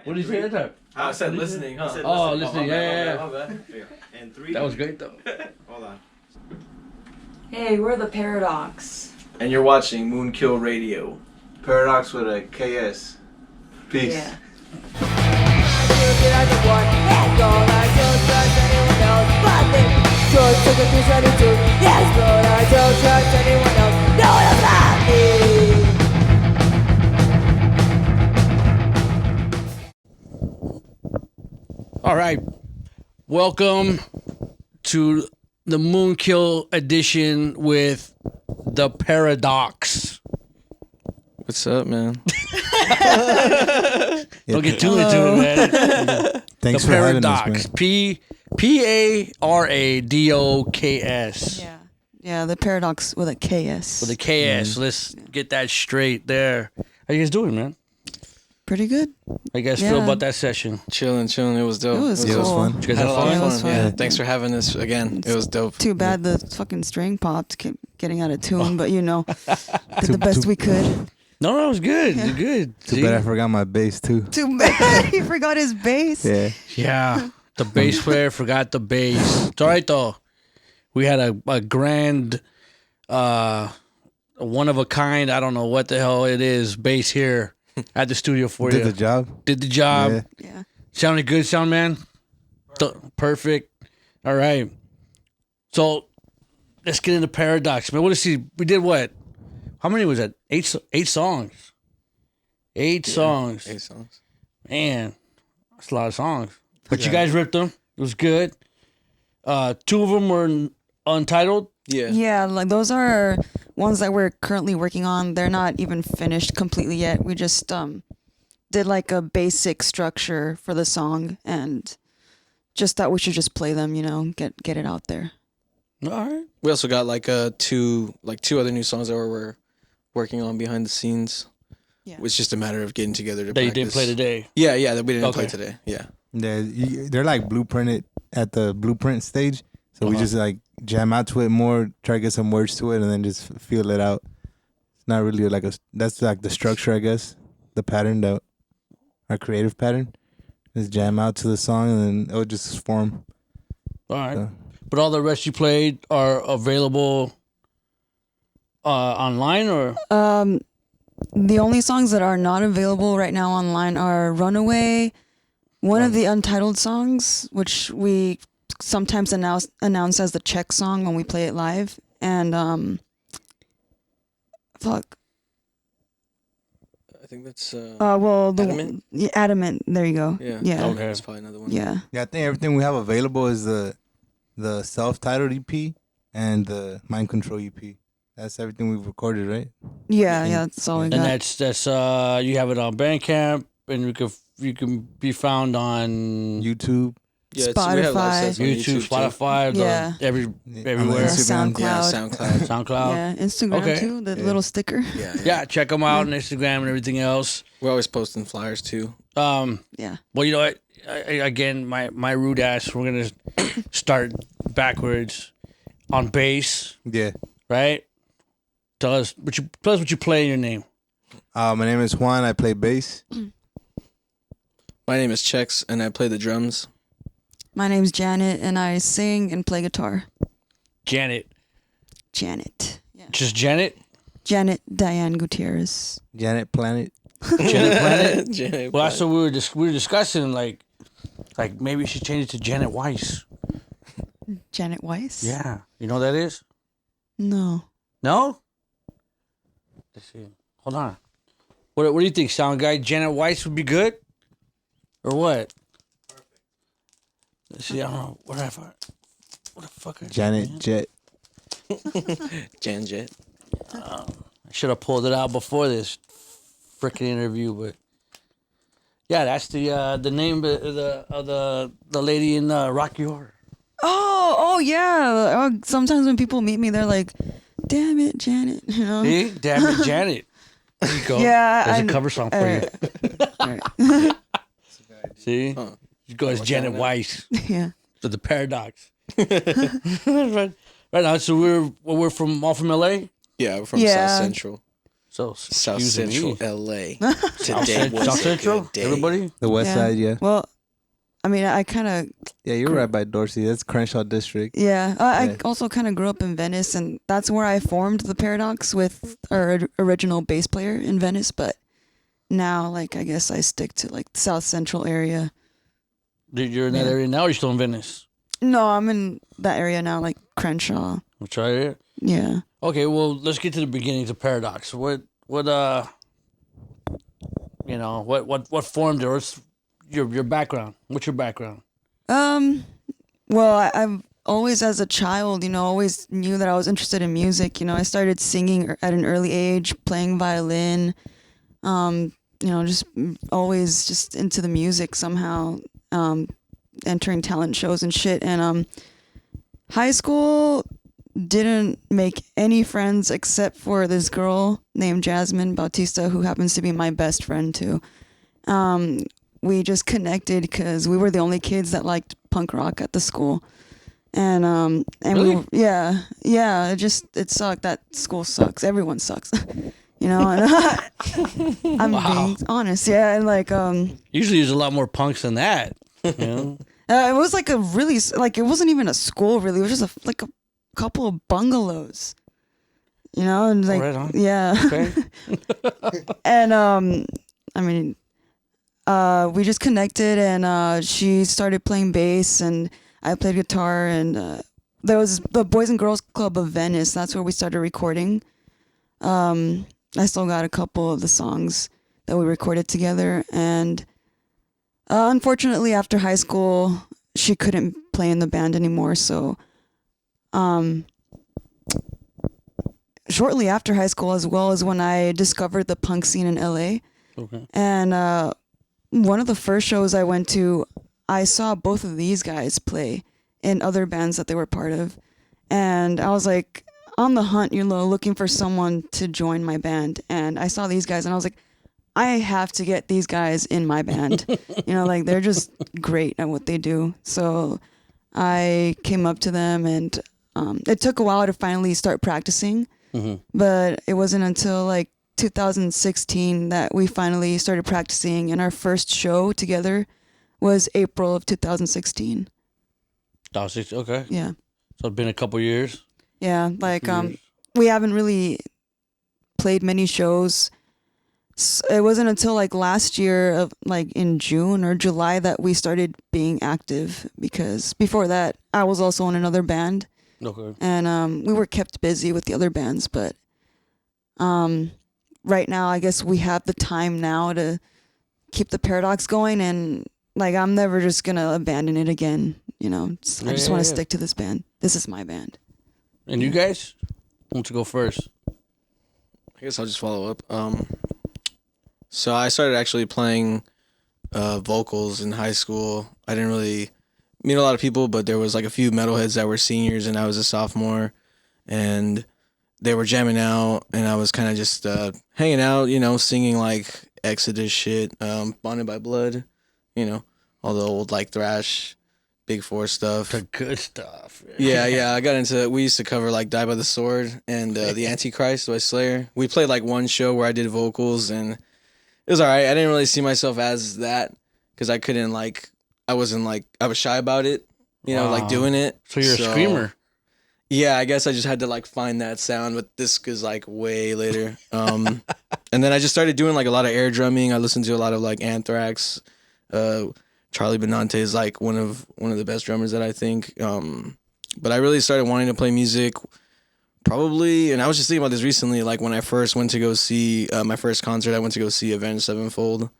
What did you say that time? I said listening, huh? Oh, listening. Yeah. My bad. And 3. That was great though. Hold on. Hey, we're the Paradoks. And you're watching MoonKILL Radio. Paradoks with a KS. Peace. Yeah. All right. Welcome to the MoonKILL edition with the Paradoks. What's up, man? Don't get too into it, man. Thanks The for having us, Paradoks. man. Paradoks. Yeah, the Paradoks with a KS. With a KS. Let's get that straight there. How you guys doing, man? Pretty good. How you guys feel about that session? Chilling. It was dope. It was cool. It was fun. Did you guys Had a have lot fun? of It was fun. fun. Yeah, thanks for having us again. It was dope. Too bad the fucking string pops kept getting out of tune, but did the best we could. No, it was good. You're good. Too See? bad I forgot my bass too. Too bad he forgot his bass. Yeah. Yeah. The bass player forgot the bass. It's all right, though. We had a grand, one of a kind, I don't know what the hell it is, bass here at the studio for you. Did the job. Did the job. Yeah. Yeah. Sounded good, sound man? Perfect. All right. So let's get into Paradoks, man. We did what? How many was that? Eight songs. Eight songs. 8 songs. Man, that's a lot of songs. But you guys ripped them. It was good. 2 of them were untitled. Yeah. Yeah, like those are ones that we're currently working on. They're not even finished completely yet. We just did like a basic structure for the song and just thought we should just play them, get it out there. All right. We also got two other new songs that we're working on behind the scenes. Yeah. It's just a matter of getting together to That you practice. didn't play today. Yeah, that we didn't play Okay. today. Yeah. They're like blueprinted at the blueprint stage. So we just like jam out to it more, try to get some words to it, and then just feel it out. It's not really that's like the structure, I guess, the pattern, our creative pattern. Just jam out to the song, and then it'll just form. All right. So. But all the rest you played are available online or? The only songs that are not available right now online are Runaway, one of the untitled songs, which we sometimes announce as the Chex song when we play it live, and I think that's Adamant? Adamant, there you go. Yeah. Okay. That's probably another one. Yeah. Yeah, I think everything we have available is the self-titled EP and the Mind Control EP. That's everything we've recorded, right? Yeah, that's all we got. And that's you have it on Bandcamp, and you can be found on YouTube. Yeah, we have Spotify. live sets on YouTube, too. Spotify, Yeah. everywhere. Instagram. Yeah, SoundCloud. SoundCloud. SoundCloud. Yeah, Instagram Okay. too, the little sticker. Yeah, check them out on Instagram and everything else. We're always posting flyers too. Yeah. Well, you know what? Again, my rude ass. We're gonna start backwards on bass, Yeah. right? Tell us what you play in your name. My name is Juan. I play bass. My name is Chex, and I play the drums. My name's Janet, and I sing and play guitar. Janet. Janet. Yeah. Just Janet. Janet Diane Gutierrez. Janet Planet. Janet Planet. Janet Well, that's what we were discussing. Like maybe we should change it to Janet Weiss. Janet Weiss? Yeah, you know what that is? No. No. Let's see. Hold on. What do you think, sound guy? Janet Weiss would be good, or what? Perfect. Let's see. I don't know. What the fuck? Janet Jet. Jan Jet. I should have pulled it out before this freaking interview, but yeah, that's the name of the lady in Rocky Horror. Oh, yeah. Sometimes when people meet me, they're like, damn it, Janet. You know? See? Damn it, Janet. There you go. Yeah, There's a cover song for you. See? You go as Janet Weiss. Yeah. To the Paradoks. right now, so we're all from LA? Yeah, we're from South Central. So South excuse Central me. LA. Today was South a Central. good day. Everybody. The West Yeah. Side, yeah. Well, I mean, I kind of, Yeah, you're right by Dorsey. That's Crenshaw District. yeah. I Yeah. also kind of grew up in Venice, and that's where I formed the Paradox with our original bass player in Venice. But now, like, I guess I stick to like the South Central area. Dude, you're in that Yeah. area now. Or you're still in Venice. No, I'm in that area now, like Crenshaw. We'll try it. Yeah. Okay, well, let's get to the beginnings of Paradox. What formed it? What's your background? What's your background? Well, I've always, as a child, always knew that I was interested in music. I started singing at an early age, playing violin. Just always just into the music somehow. Entering talent shows and shit. And high school didn't make any friends except for this girl named Jasmine Bautista, who happens to be my best friend too. We just connected because we were the only kids that liked punk rock at the school. And Really? it sucked. That school sucks. Everyone sucks. And I'm being honest. Yeah. And like, Usually, there's a lot more punks than that. You know? it was like a really, like, it wasn't even a school really. It was just like a couple of bungalows, and like, Right on. yeah. Okay. And I mean, we just connected, and she started playing bass, and I played guitar, and there was the Boys and Girls Club of Venice. That's where we started recording. I still got a couple of the songs that we recorded together, and unfortunately, after high school, she couldn't play in the band anymore. So, shortly after high school, as well, as when I discovered the punk scene in LA. Okay. And one of the first shows I went to, I saw both of these guys play in other bands that they were part of. And I was like on the hunt, looking for someone to join my band. And I saw these guys and I was like, I have to get these guys in my band. Like, they're just great at what they do. So I came up to them, and it took a while to finally start practicing. Mm-hmm. But it wasn't until like 2016 that we finally started practicing, and our first show together was April of 2016. Okay. Yeah. So it's been a couple years. Yeah, like Years. we haven't really played many shows. It wasn't until like last year, of like in June or July, that we started being active, because before that I was also in another band. Okay. And we were kept busy with the other bands, but right now I guess we have the time now to keep the Paradox going, and like, I'm never just gonna abandon it again. I just want to stick to this band. This is my band. And you guys, who wants to go first? I guess I'll just follow up. So I started actually playing vocals in high school. I didn't really meet a lot of people, but there was like a few metalheads that were seniors, and I was a sophomore, and they were jamming out, and I was kind of just hanging out, singing like Exodus shit, Bonded by Blood, all the old like thrash, Big Four stuff. The good stuff. Yeah. I got into. We used to cover like Die by the Sword and The Antichrist by Slayer. We played like one show where I did vocals, and it was alright. I didn't really see myself as that because I couldn't like. I was shy about it, like doing it. So you're a screamer. Yeah, I guess I just had to like find that sound, but this is like way later. And then I just started doing like a lot of air drumming. I listened to a lot of like Anthrax. Charlie Benante is like one of the best drummers that I think. But I really started wanting to play music probably, and I was just thinking about this recently, like when I first went to go see my first concert, I went to go see Avenged Sevenfold.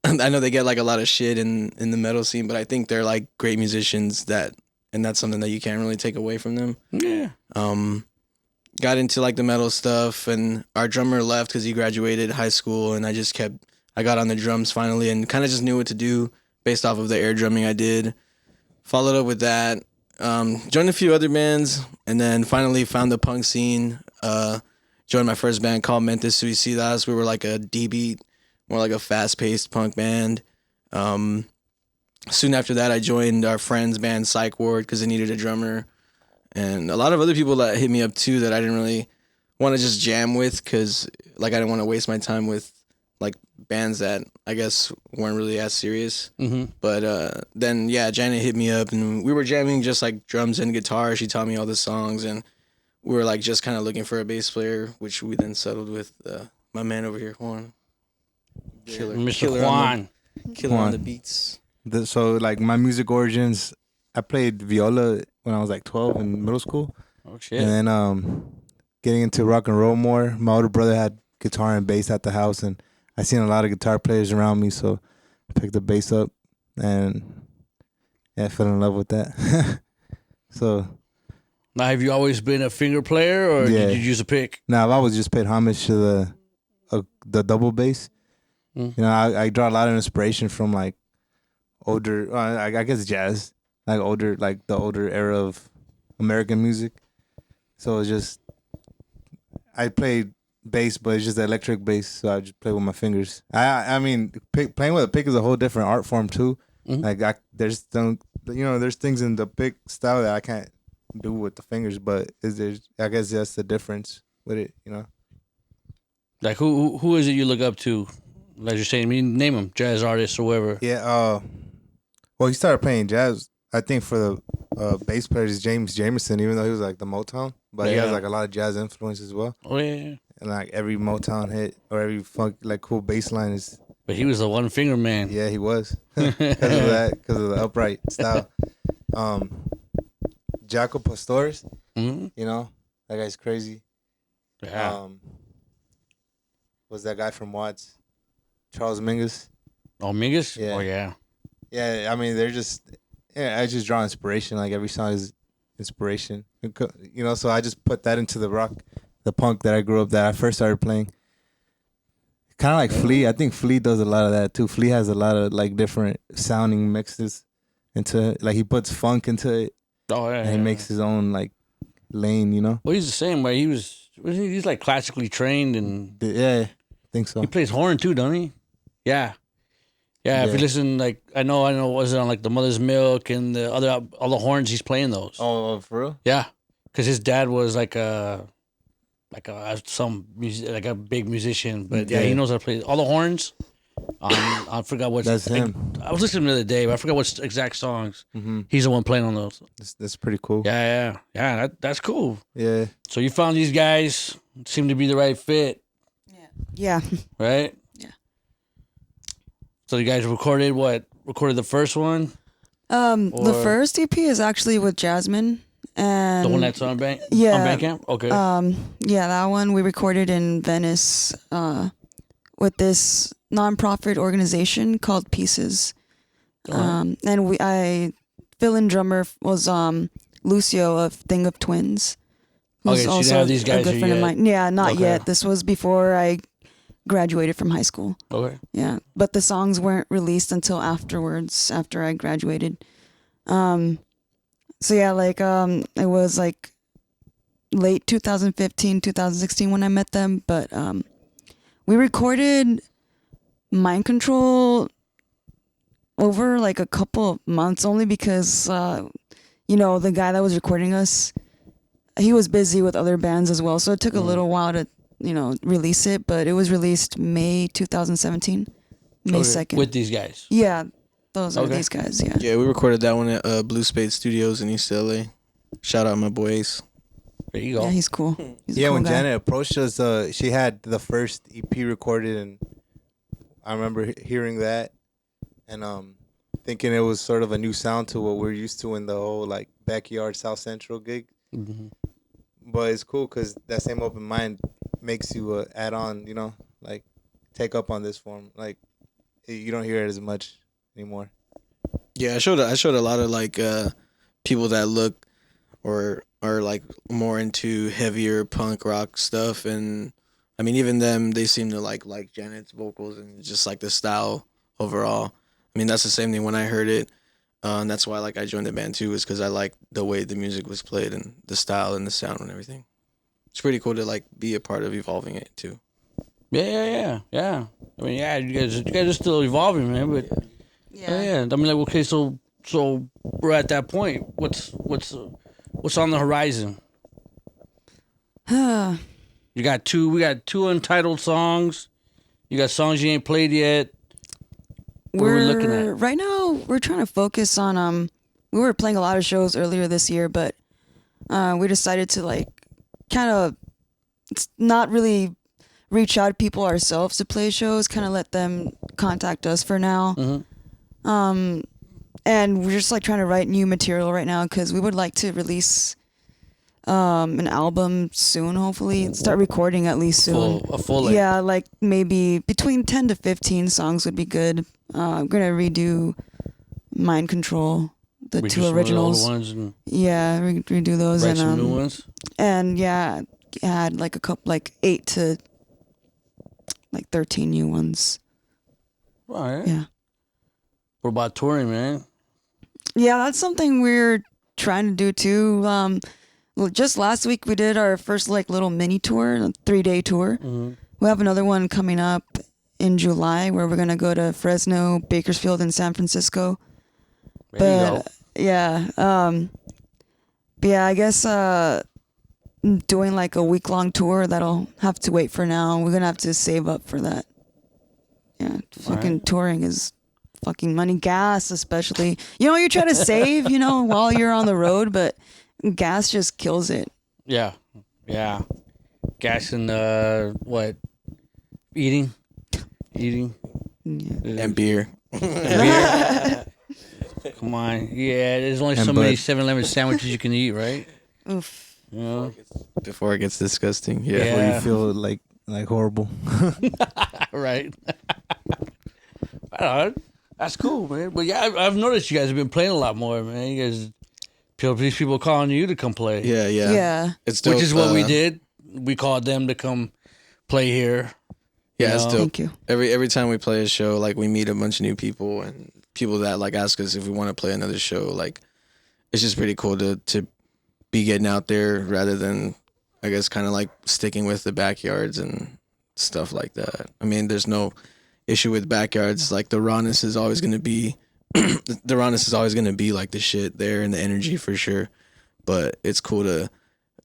I know they get like a lot of shit in the metal scene, but I think they're like great musicians and that's something that you can't really take away from them. Yeah. Got into like the metal stuff, and our drummer left because he graduated high school, and I got on the drums finally and kind of just knew what to do based off of the air drumming I did. Followed up with that, joined a few other bands, and then finally found the punk scene. Joined my first band called Mentes Suicidas. We were like a D-beat, more like a fast-paced punk band. Soon after that, I joined our friend's band Psych Ward because they needed a drummer. And a lot of other people that hit me up too that I didn't really want to just jam with, because like I didn't want to waste my time with like bands that I guess weren't really as serious. Mm-hmm. But then yeah, Janet hit me up and we were jamming just like drums and guitar. She taught me all the songs, and we were like just kind of looking for a bass player, which we then settled with my man over here, Juan. Killer, Mr. killer Juan. Killer on Juan. the beats. So like my music origins, I played viola when I was like 12 in middle school, Oh shit. and then getting into rock and roll more. My older brother had guitar and bass at the house, and I seen a lot of guitar players around me, so I picked the bass up, and yeah, I fell in love with that. So Now, have you always been a finger player, or Yeah. did you use a pick? now I've always just paid homage to the double bass. Mm. You know, I draw a lot of inspiration from like older, I guess jazz, like the older era of American music. So it's just I played bass, but it's just the electric bass, so I just play with my fingers. I mean, playing with a pick is a whole different art form too. Mhm. Like there's things in the pick style that I can't do with the fingers, but I guess that's the difference with it, you know. Like who is it you look up to? Like you're saying, I mean, name them, jazz artists or whatever. Yeah. Well, he started playing jazz. I think for the bass player is James Jamerson, even though he was like the Motown, but he has Yeah. like a lot of jazz influence as well. Oh yeah. And like every Motown hit or every funk like cool bass line is, But he was the one finger man. yeah, he was because of the upright style. Jaco Pastores, Mm-hmm. you know, that guy's crazy. Yeah. Was that guy from Watts? Charles Mingus. Oh, Mingus? Yeah. Oh yeah. Yeah, I mean, I just draw inspiration. Like every song is inspiration, you know. So I just put that into the rock, the punk that I grew up, that I first started playing. Kind of like Flea. I think Flea does a lot of that too. Flea has a lot of like different sounding mixes into it. Like he puts funk into it, Oh yeah. and he makes his own like lane, you know. Well, he's the same way. He's like classically trained, and Yeah, I think so. he plays horn too, don't he? Yeah. Yeah, if you Yeah. listen, like I know, was it on like the Mother's Milk and the other all the horns? He's playing those. Oh, for real? Yeah, because his dad was like a big musician, but yeah, he Yeah. knows how to play all the horns. I forgot what. That's him. I was listening the other day, but I forgot what exact songs. Mm-hmm. He's the one playing on those. That's pretty cool. Yeah. That's cool. Yeah. So you found these guys seem to be the right fit, Yeah. right? Yeah. So you guys recorded the first one, The Or- first EP is actually with Jasmine, and the one that's on yeah. on Bandcamp. Okay. yeah, that one we recorded in Venice, with this nonprofit organization called Pieces. And I fill-in drummer was Lucio of Thing of Twins. Okay, so you didn't have these guys a good here friend of yet? mine. Yeah, not Okay. yet. This was before I graduated from high school. Okay. Yeah, but the songs weren't released until afterwards, after I graduated. So yeah, like it was like late 2015, 2016 when I met them, but we recorded Mind Control over like a couple of months, only because the guy that was recording us, he was busy with other bands as well, so it took a little while to release it, but it was released May 2017, May 2nd. With these guys. Yeah, those are Okay. these guys. Yeah. Yeah, we recorded that one at Blue Spade Studios in East LA. Shout out my boy Ace. There you go. Yeah, he's cool. He's a Yeah, cool when guy. Janet approached us, she had the first EP recorded, and I remember hearing that and thinking it was sort of a new sound to what we're used to in the whole like backyard South Central gig. Mhm. But it's cool because that same open mind makes you add on, like take up on this form. Like you don't hear it as much anymore. Yeah, I showed a lot of like people that look or are like more into heavier punk rock stuff, and I mean even them, they seem to like Janet's vocals and just like the style overall. I mean that's the same thing when I heard it, and that's why like I joined the band too, is because I liked the way the music was played and the style and the sound and everything. It's pretty cool to like be a part of evolving it too. Yeah. I mean, yeah, you guys are still evolving, man. But yeah. I mean, like, okay, so we're at that point. What's on the horizon? We got two untitled songs. You got songs you ain't played yet. What are we looking at? Right now, we're trying to focus on we were playing a lot of shows earlier this year, but we decided to like kind of not really reach out to people ourselves to play shows, kind of let them contact us for now. Mm-hmm. And we're just like trying to write new material right now because we would like to release an album soon, hopefully. Start recording at least soon. A full length. Yeah, like maybe between 10 to 15 songs would be good. I'm going to redo Mind Control, the Redo two some of the originals. older ones and Yeah, redo those. write And some new ones. And yeah, add like a couple, like 8 to like 13 new ones. All right. Yeah. What about touring, man? Yeah, that's something we're trying to do too. Well, just last week we did our first like little mini tour, a 3-day tour. Mm-hmm. We have another one coming up in July where we're gonna go to Fresno, Bakersfield, and San Francisco. There you go. Yeah, I guess doing like a week-long tour that'll have to wait for now. We're gonna have to save up for that. Yeah, fucking touring is fucking money, gas especially. You know, you try to save, while you're on the road, but gas just kills it. Yeah. Gas and what? Eating. Yeah. And beer. Come on. Yeah, there's only so And many bud. 7-Eleven sandwiches you can eat, right? Oof. You know? Before it gets disgusting. Yeah. Yeah. Where you feel like horrible. Right. That's cool, man. But yeah, I've noticed you guys have been playing a lot more, man. You guys, these people calling you to come play. Yeah. Yeah. It's dope. Which is what we did. We called them to come play here. Yeah, it's know? dope. Thank you. Every time we play a show, like we meet a bunch of new people and people that like ask us if we want to play another show. Like it's just pretty cool to be getting out there rather than I guess kind of like sticking with the backyards and stuff like that. I mean, there's no issue with backyards. Like the rawness is always gonna be like the shit there and the energy for sure. But it's cool to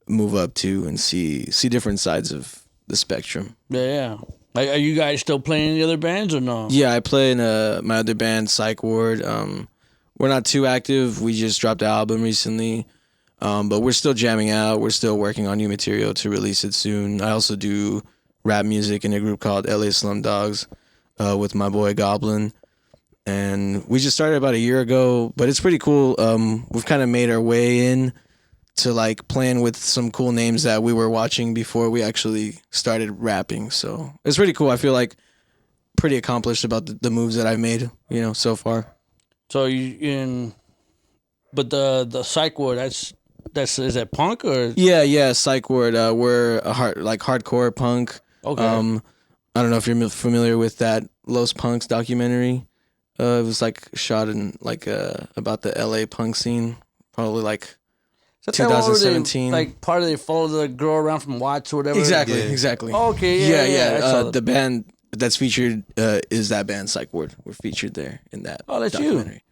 move up to and see different sides of the spectrum. Yeah. Like, are you guys still playing the other bands or no? Yeah, I play in my other band, Psych Ward. We're not too active. We just dropped an album recently, but we're still jamming out. We're still working on new material to release it soon. I also do rap music in a group called LA Slum Dogs with my boy Goblin. And we just started about a year ago, but it's pretty cool. We've kind of made our way in to like playing with some cool names that we were watching before we actually started rapping. So it's pretty cool. I feel like pretty accomplished about the moves that I've made, so far. So but the Psych Ward, that's is that punk or? Yeah, Psych Ward. We're a hardcore punk. Okay. I don't know if you're familiar with that Los Punks documentary. It was like shot in like about the LA punk scene, probably like Is that that one where they, 2017. like part of they follow the girl around from Watts or whatever. Exactly. Oh, okay. Yeah. I saw The band that's featured is that band Psych Ward. We're featured there in that. Oh, that's documentary.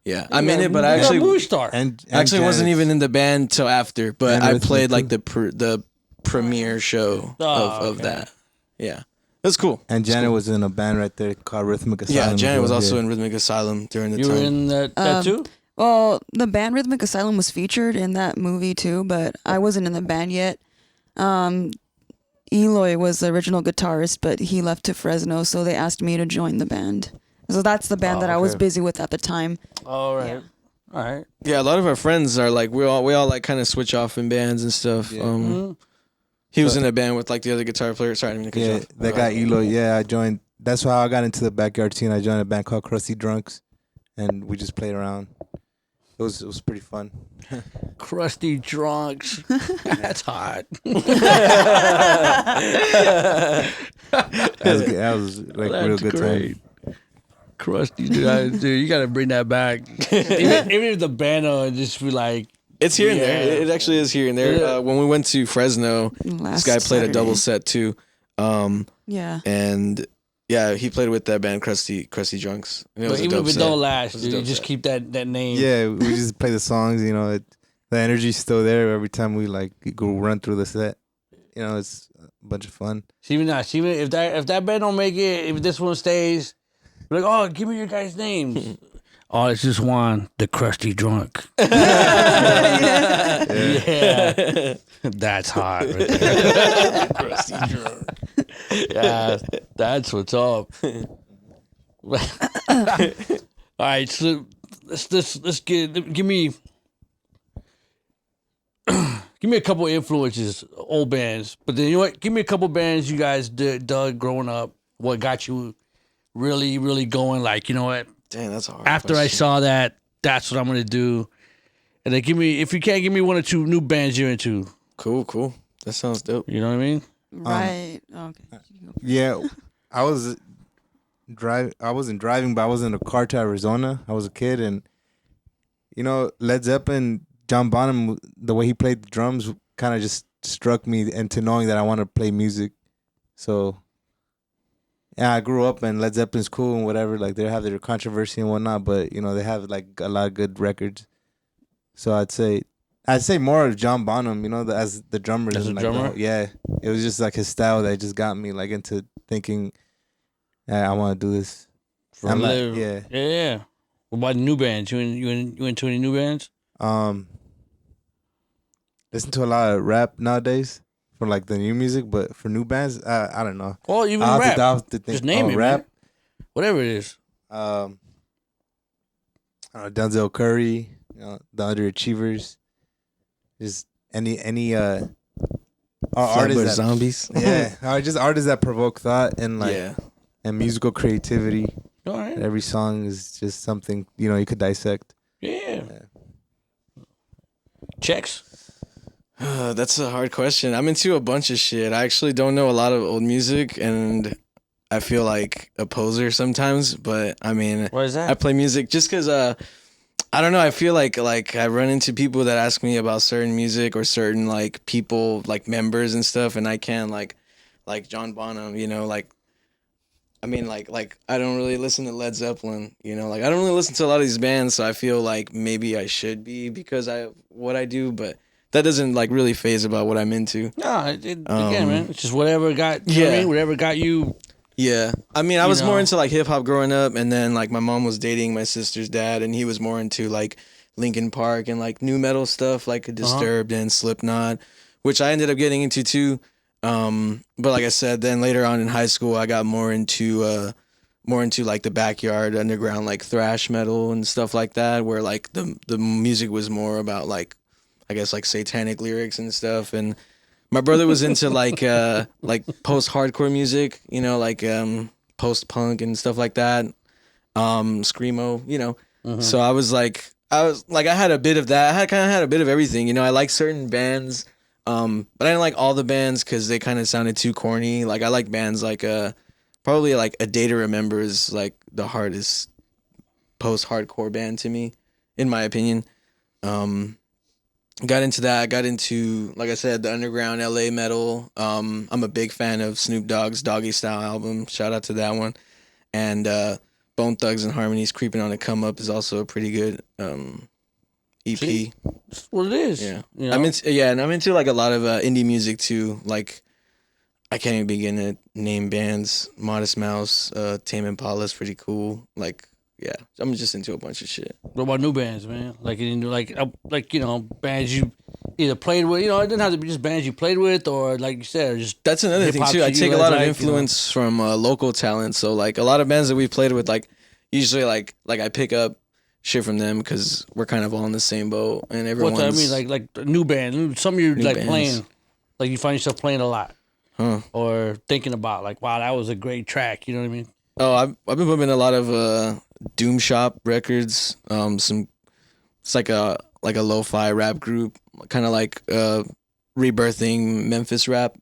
you. Yeah, I'm in it, but I You got actually Movie Star. And actually wasn't Janet's- even in the band till after. But And I Rhythmic played like too. the premiere show of okay. that. Yeah, that's cool. And Janet was in a band right there called Rhythmic Asylum. Yeah, Janet was also Yeah. in Rhythmic Asylum during the You time. were in that too? Well, the band Rhythmic Asylum was featured in that movie too, but I wasn't in the band yet. Eloy was the original guitarist, but he left to Fresno, so they asked me to join the band. So that's the band that I was okay. busy with at the time. All right. Yeah. All right. Yeah, a lot of our friends are like we all like kind of switch off in bands and stuff. Yeah. He was in a band with like the other guitar player. Sorry, I didn't mean to cut you Yeah, off. that guy Eloy. Yeah, I joined. That's how I got into the backyard scene. I joined a band called Crusty Drunks, and we just played around. It was pretty fun. Crusty Drunks. That's hot. That was like real good time. Crusty, dude, you gotta bring that back. even if the band just be like, It's here and Yeah. there. It actually is here and there. Yeah. When we went to Fresno, Last this guy played Saturday. a double set too. Yeah. And yeah, he played with that band Crusty Drunks. And it but was a even dope if it set. don't last, It was a dude, you dope just set. keep that name. Yeah, we just play the songs. The energy's still there every time we like go run through the set. It's bunch of fun. Even if that band don't make it, if this one stays, we're like, oh, give me your guys' names. Oh, it's just Juan, the crusty drunk. Yeah. That's hot. Right there. Crusty drunk. Yeah, that's what's up. All right, so let's give me a couple influences, old bands. But then you know what? Give me a couple bands you guys dug growing up. What got you really, really going? Like, you know what? Dang, that's a hard After I question. saw that, that's what I'm gonna do. And then if you can't give me one or two new bands you're into. Cool. That sounds dope. You know what I mean? Right. Okay. Yeah, I wasn't driving, but I was in a car to Arizona. I was a kid, and Led Zeppelin, John Bonham, the way he played the drums kind of just struck me into knowing that I want to play music. So yeah, I grew up and Led Zeppelin's cool and whatever. Like, they have their controversy and whatnot, but they have like a lot of good records. So I'd say more of John Bonham, as the drummer. As a drummer? Yeah, it was just like his style that just got me like into thinking, I want to do this. I'm like, yeah. What about new bands? You into any new bands? Listen to a lot of rap nowadays for like the new music, but for new bands, I don't know. Well, even I'll rap. have to think. Just name it, rap. man. Whatever it is. I don't know, Denzel Curry, the Underachievers, just any artists that, Zombies. yeah, or just artists that provoke thought and like Yeah. and musical creativity. All right. Every song is just something you could dissect. Yeah. Chex. That's a hard question. I'm into a bunch of shit. I actually don't know a lot of old music, and I feel like a poser sometimes. But I mean, What is that? I play music just because I don't know. I feel like I run into people that ask me about certain music or certain like people like members and stuff, and I can't like John Bonham. I mean, like I don't really listen to Led Zeppelin. Like I don't really listen to a lot of these bands, so I feel like maybe I should be because what I do, but that doesn't like really phase about what I'm into. No, again, man, it's just whatever got. You know what I mean? Whatever got you. Yeah, I mean, I was more into like hip hop growing up, and then like my mom was dating my sister's dad, and he was more into like Linkin Park and like new metal stuff, like Disturbed and Slipknot, which I ended up getting into too. But like I said, then later on in high school, I got more into like the backyard underground, like thrash metal and stuff like that, where like the music was more about like, I guess like satanic lyrics and stuff. And my brother was into like post-hardcore music, like post-punk and stuff like that, screamo, So I had a bit of that. I kind of had a bit of everything, I like certain bands. But I didn't like all the bands because they kind of sounded too corny. Like I like bands like probably like A Day to Remember is like the hardest post-hardcore band to me, in my opinion. Got into that. Got into, like I said, the underground LA metal. I'm a big fan of Snoop Dogg's Doggy Style album. Shout out to that one. And Bone Thugs and Harmony's Creeping on a Come Up is also a pretty good EP. See? That's what it is. Yeah, You know? and I'm into like a lot of indie music too. Like I can't even begin to name bands. Modest Mouse, Tame Impala's pretty cool. Like, yeah, I'm just into a bunch of shit. What about new bands, man? Like bands you either played with. It doesn't have to be just bands you played with, or like you said, or just That's another thing hip-hop too. I shit you take a guys lot of like, influence from local talent. So like a lot of bands that we've played with, like usually like I pick up shit from them because we're kind of all in the same boat, and everyone's. What I mean, like a new band, some you're like bands. playing, like you find yourself playing a lot, Huh. or thinking about like, wow, that was a great track. You know what I mean? Oh, I've been bumping a lot of Doom Shop records. It's like a lo-fi rap group, kind of like rebirthing Memphis rap,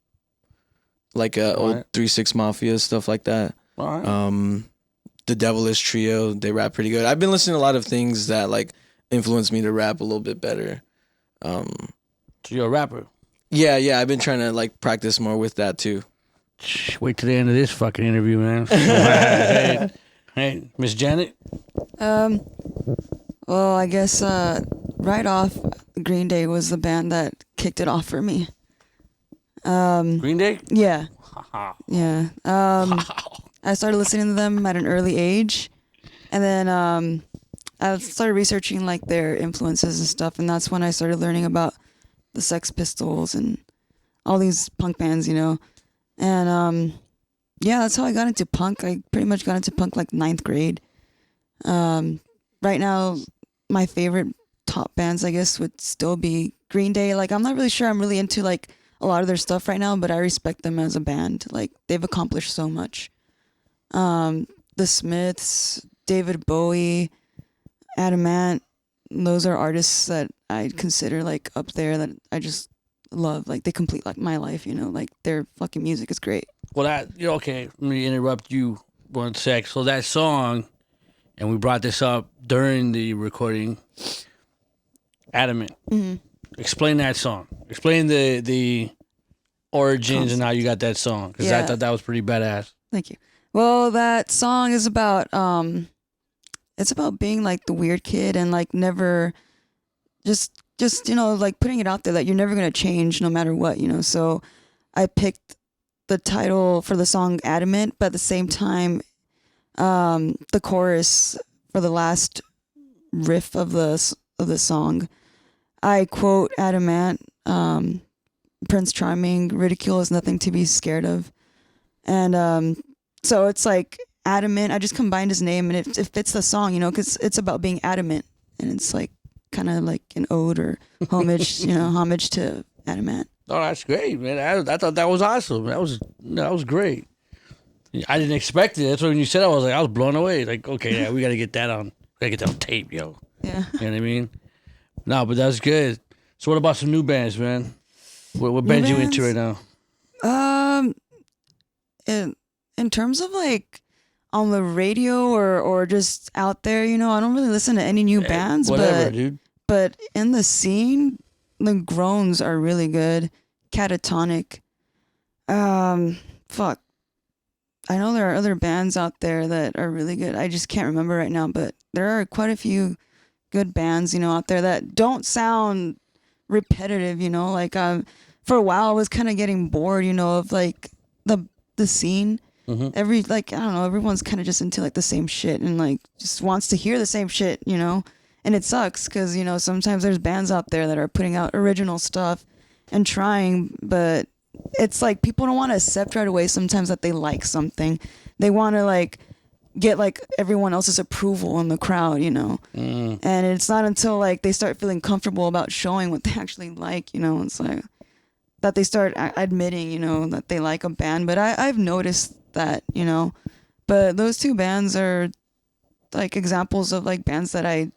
like old Right. 3-6 Mafia stuff like that. All right. The Devilish Trio, they rap pretty good. I've been listening to a lot of things that like influenced me to rap a little bit better. So you're a rapper. Yeah, I've been trying to like practice more with that too. Wait till the end of this fucking interview, man. Hey, Miss Janet. Well, I guess right off, Green Day was the band that kicked it off for me. Green Day? Yeah. Wow. Yeah. I started listening to them at an early age, and then I started researching like their influences and stuff, and that's when I started learning about the Sex Pistols and all these punk bands, you know. And yeah, that's how I got into punk. I pretty much got into punk like 9th grade. Right now, my favorite top bands, I guess, would still be Green Day. Like, I'm not really sure I'm really into like a lot of their stuff right now, but I respect them as a band. Like, they've accomplished so much. The Smiths, David Bowie, Adamant, those are artists that I consider like up there that I just love. Like, they complete like my life, you know, like their fucking music is great. Well, okay, let me interrupt you 1 sec. So that song, and we brought this up during the recording, Adamant. Mm-hmm. Explain that song. Explain the origins and how you got that song, because I thought that was pretty badass. Thank you. Well, that song is about it's about being like the weird kid and like never just you know, like putting it out there that you're never gonna change no matter what, you know. So I picked the title for the song Adamant, but at the same time, the chorus for the last riff of the song, I quote Adamant, Prince Charming, ridicule is nothing to be scared of. And so it's like adamant. I just combined his name and it fits the song, you know, because it's about being adamant. And it's like kind of like an ode or homage, you know, homage to Adamant. Oh, that's great, man. I thought that was awesome. That was great. I didn't expect it. That's when you said I was blown away. Like, okay, yeah, we got to get that on. We got to get that on tape, yo. Yeah. You know what I mean? No, but that's good. So what about some new bands, man? What bands you into right now? In terms of like on the radio or just out there, you know, I don't really listen to any new bands, whatever, dude. But in the scene, the Groans are really good. Catatonic. Fuck. I know there are other bands out there that are really good. I just can't remember right now, but there are quite a few good bands, you know, out there that don't sound repetitive, you know, like for a while I was kind of getting bored, you know, of like the scene. Mm-hmm. I don't know, everyone's kind of just into like the same shit and like just wants to hear the same shit, you know, and it sucks because, you know, sometimes there's bands out there that are putting out original stuff and trying, but it's like people don't want to accept right away sometimes that they like something. They want to like get like everyone else's approval in the crowd, you know. And it's not until like they start feeling comfortable about showing what they actually like, you know, it's like that they start admitting, you know, that they like a band. But I've noticed that, you know, but those two bands are like examples of like bands that I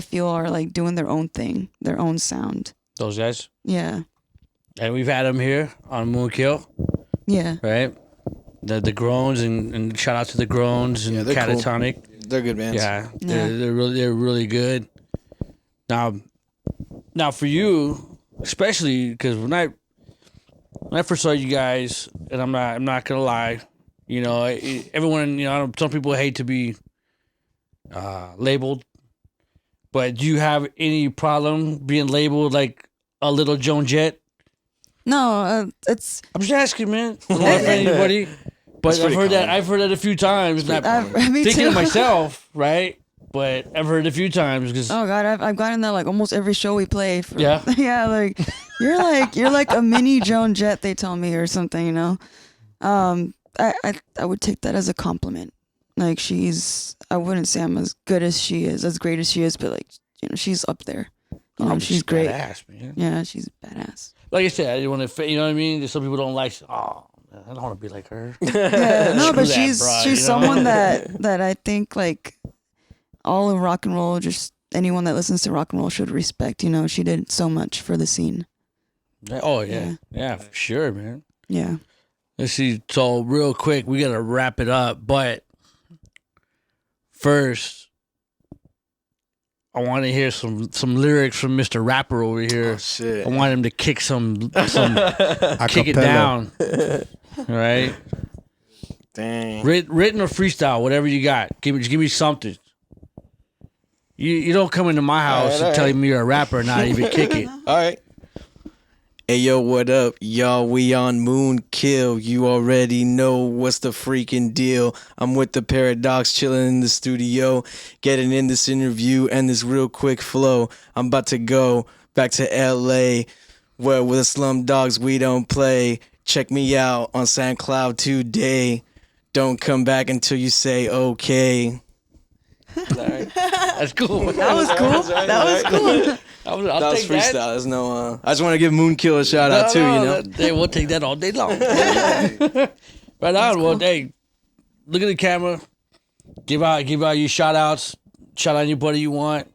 feel are like doing their own thing, their own sound. Those guys? Yeah. And we've had them here on MoonKIll. Yeah. Right? The Groans and shout out to the Groans and Catatonic. Cool. They're good bands. Yeah. They're really good. Now for you, especially because when I first saw you guys, and I'm not gonna lie, you know, everyone, you know, some people hate to be labeled, but do you have any problem being labeled like a little Joan Jett? No, it's. I'm just asking, man. I don't want to offend anybody, but I've heard that a few times. Me thinking too. of myself, right? But I've heard it a few times because. Oh God, I've gotten that like almost every show we play. Yeah. Yeah, like you're like a mini Joan Jett, they tell me, or something. You know, I would take that as a compliment. Like I wouldn't say I'm as good as she is, as great as she is, but like, you know, she's up there. You know, she's great. Badass, man. Yeah, she's badass. Like I said, I didn't want to. You know what I mean? Some people don't like. Oh, man, I don't want to be like her. Yeah, no, but she's you know? someone that I think like all of rock and roll, just anyone that listens to rock and roll should respect. You know, she did so much for the scene. Oh yeah, for sure, man. Yeah. Let's see. So real quick, we gotta wrap it up, but first, I want to hear some lyrics from Mr. Rapper over here. Oh shit! I want him to kick kick it down. All right. Dang. Written or freestyle, whatever you got. Just give me something. You don't come into my house and tell me you're a rapper and not even kick it. All right. Hey yo, what up, y'all? We on MoonKILL. You already know what's the freaking deal. I'm with the Paradoks, chilling in the studio, getting in this interview and this real quick flow. I'm about to go back to LA, where with the slum dogs we don't play. Check me out on SoundCloud today. Don't come back until you say okay. That's cool. That was cool. That was cool. I'll That was take freestyle. that. There's no. I just want to give MoonKILL a shout out too. You know. Hey, we'll take that all day long. Right on. Well, hey, look at the camera. Give out your shout outs. Shout out anybody you want.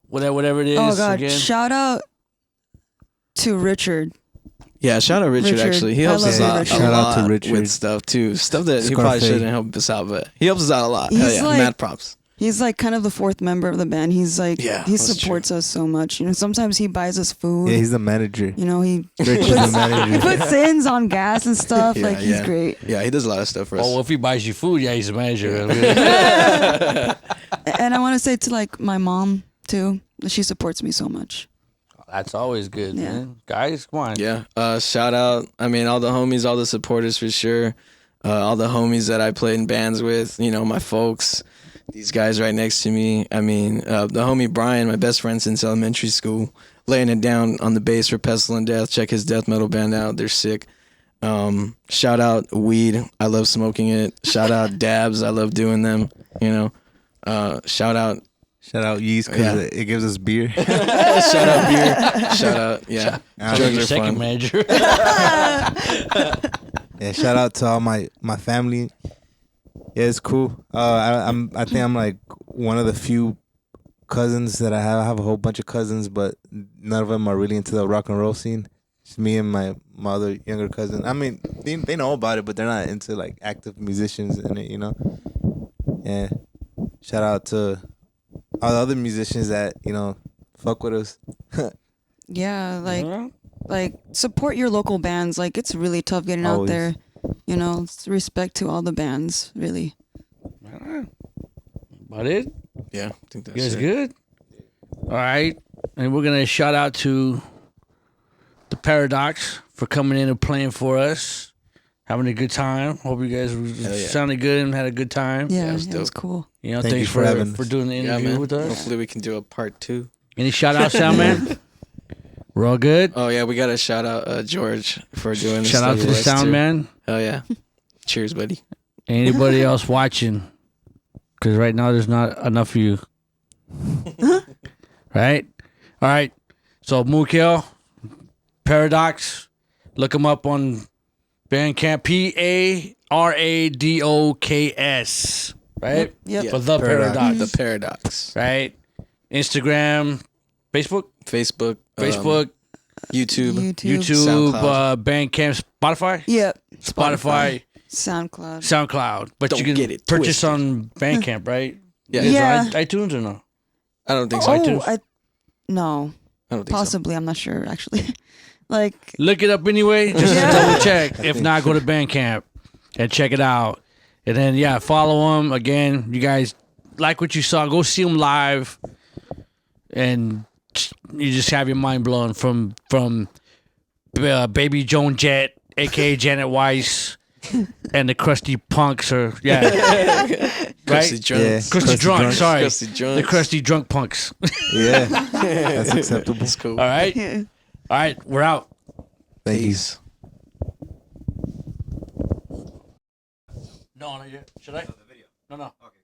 Whatever it is. Oh God! Again. Shout out to Richard. Yeah, shout out Richard. Actually, he helps I us love out you, a Richard. Shout out lot to Richard. with stuff too. Stuff that he Scarface. probably shouldn't help us out, but he helps us out a lot. He's Hell yeah, like- mad props. He's like kind of the fourth member of the band. He's like, Yeah, he that's supports us so much. You know, sometimes he buys us food. Yeah, he's the manager. You know, he Richard's the he manager. puts ins on gas and stuff. Yeah, like he's yeah. great. Yeah, he does a lot of stuff for us. Oh, well, if he buys you food, yeah, he's a manager. And I want to say to like my mom too. She supports me so much. That's always good, Yeah. man. Guys, come on. Yeah, shout out. I mean, all the homies, all the supporters for sure. All the homies that I played in bands with. You know, my folks. These guys right next to me. I mean, the homie Brian, my best friend since elementary school, laying it down on the bass for Pestle and Death. Check his death metal band out. They're sick. Shout out Weed. I love smoking it. Shout out Dabs. I love doing them. You know. Shout out Yeast because Yeah. it gives us beer. shout out Beer. Shout out Shout out drugs your are second fun. manager. Yeah, shout out to all my family. Yeah, it's cool. I think I'm like one of the few cousins that I have. I have a whole bunch of cousins, but none of them are really into the rock and roll scene. It's me and my other younger cousin. I mean, they know about it, but they're not into like active musicians in it, you know. Yeah. Shout out to all the other musicians that fuck with us. Yeah, like support your local bands. Like it's really tough getting out Always. there. You know, it's respect to all the bands, really. About it? Yeah, I think You that's guys it. good? All right. And we're going to shout out to the Paradoks for coming in and playing for us. Having a good time. Hope you guys Hell yeah. sounded good and had a good time. Yeah, it was it was dope. cool. You know, Thank thanks you for having for us. doing the Yeah, interview man. with us. Hopefully we can do a part 2. Any shout outs, Sound Man? We're all good. Oh yeah, we gotta shout out George for doing this. Shout out stuff to the for us, Sound too. Man. Hell yeah. Cheers, buddy. Anybody else watching? Because right now there's not enough of you. Right? All right. So MoonKILL, Paradoks. Look them up on Bandcamp. Paradoks. Right? Yep. Yeah. For the Paradoks. Paradoks. The Paradoks. Right? Instagram, Facebook, Facebook. YouTube. YouTube, SoundCloud. Bandcamp, Spotify. Yep. Spotify, SoundCloud. SoundCloud. But Don't you can get it purchase twisted. on Bandcamp, right? Yeah. Is it Yeah. on iTunes or no? I don't think so. iTunes? No, I don't think possibly. I'm not sure actually. Like, Look it up anyway, just Yeah. to double check. If not, go to Bandcamp and check it out. And then, yeah, follow them. Again, you guys like what you saw, go see them live. And you just have your mind blown from Baby Joan Jett, a.k.a. Janet Weiss, and the Crusty Punks. Or yeah, Crusty right? Drunks. Yeah. Crusty Drunk, sorry. Crusty Drunks. The Crusty Drunk Punks. Yeah, that's acceptable. That's cool. All right? All right, we're out. Thank you. Peace. No, not yet. Should I? No, no. Okay.